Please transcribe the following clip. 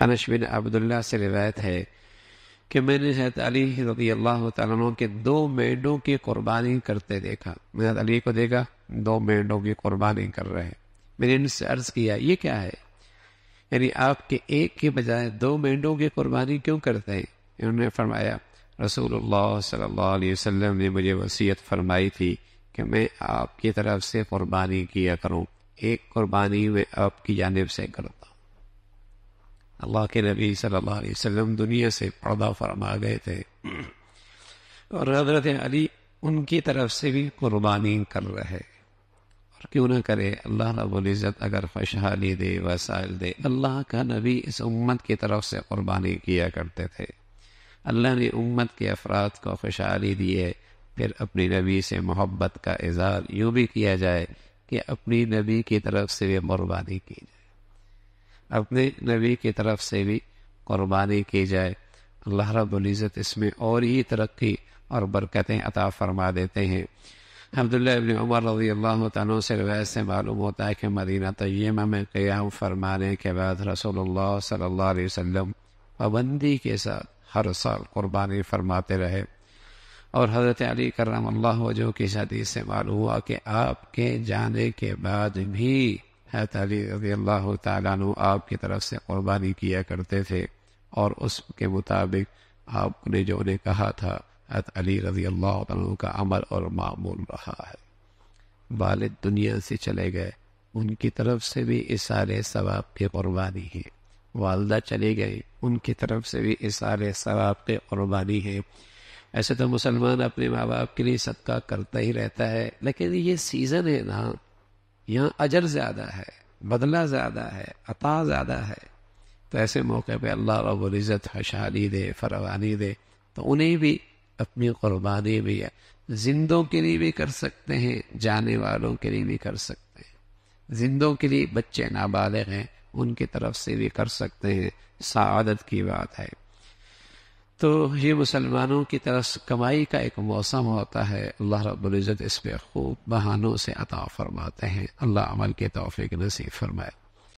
انس بن عبداللہ سے روایت ہے کہ میں نے حضرت علی رضی اللہ تعالیٰ عنہ کے 2 مینڈوں کی قربانی کرتے دیکھا. میں حضرت علی کو دیکھا 2 مینڈوں کی قربانی کر رہے ہیں. میں نے ان سے عرض کیا یہ کیا ہے، یعنی آپ کے ایک کے بجائے 2 مینڈوں کی قربانی کیوں کرتے ہیں؟ انہوں نے فرمایا رسول اللہ صلی اللہ علیہ وسلم نے مجھے وصیت فرمائی تھی کہ میں آپ کی طرف سے قربانی کیا کروں، ایک قربانی میں آپ کی جانب سے کرتا ہوں. اللہ کے نبی صلی اللہ علیہ وسلم دنیا سے پردہ فرما گئے تھے اور حضرت علی ان کی طرف سے بھی قربانی کر رہے. اور کیوں نہ کرے، اللہ رب العزت اگر خوشحالی دے، وسائل دے. اللہ کا نبی اس امت کی طرف سے قربانی کیا کرتے تھے. اللہ نے امت کے افراد کو خوشحالی دی ہے. پھر اپنی نبی سے محبت کا اظہار یوں بھی کیا جائے کہ اپنی نبی کی طرف سے بھی قربانی کی جائے، اپنے نبی کی طرف سے بھی قربانی کی جائے. اللہ رب العزت اس میں اور ہی ترقی اور برکتیں عطا فرما دیتے ہیں. عبداللہ ابن عمر رضی اللہ تعالیٰ سے روایت سے معلوم ہوتا ہے کہ مدینہ طیبہ میں قیام فرمانے کے بعد رسول اللہ صلی اللہ علیہ وسلم پابندی کے ساتھ ہر سال قربانی فرماتے رہے. اور حضرت علی کرم اللہ وجہہ کی حدیث سے معلوم ہوا کہ آپ کے جانے کے بعد بھی حضرت علی رضی اللہ تعالیٰ عنہ آپ کی طرف سے قربانی کیا کرتے تھے، اور اس کے مطابق آپ نے جو انہیں کہا تھا حضرت علی رضی اللہ عنہ کا عمل اور معمول رہا ہے. والد دنیا سے چلے گئے، ان کی طرف سے بھی اثار ثواب کی قربانی ہے. والدہ چلے گئے، ان کی طرف سے بھی اثار ثواب کی قربانی ہے. ایسے تو مسلمان اپنے ماں باپ کے لیے صدقہ کرتا ہی رہتا ہے، لیکن یہ سیزن ہے نا، یہاں اجر زیادہ ہے، بدلہ زیادہ ہے، عطا زیادہ ہے. تو ایسے موقع پہ اللہ رب العزت خوشحالی دے، فراوانی دے، تو انہیں بھی اپنی قربانی بھی زندوں کے لیے بھی کر سکتے ہیں، جانے والوں کے لیے بھی کر سکتے ہیں. زندوں کے لیے بچے نابالغ ہیں، ان کی طرف سے بھی کر سکتے ہیں. سعادت کی بات ہے. تو یہ مسلمانوں کی طرف کمائی کا ایک موسم ہوتا ہے. اللہ رب العزت اس پہ خوب بہانوں سے عطا فرماتے ہیں. اللہ عمل کے توفیق نصیب فرمائے.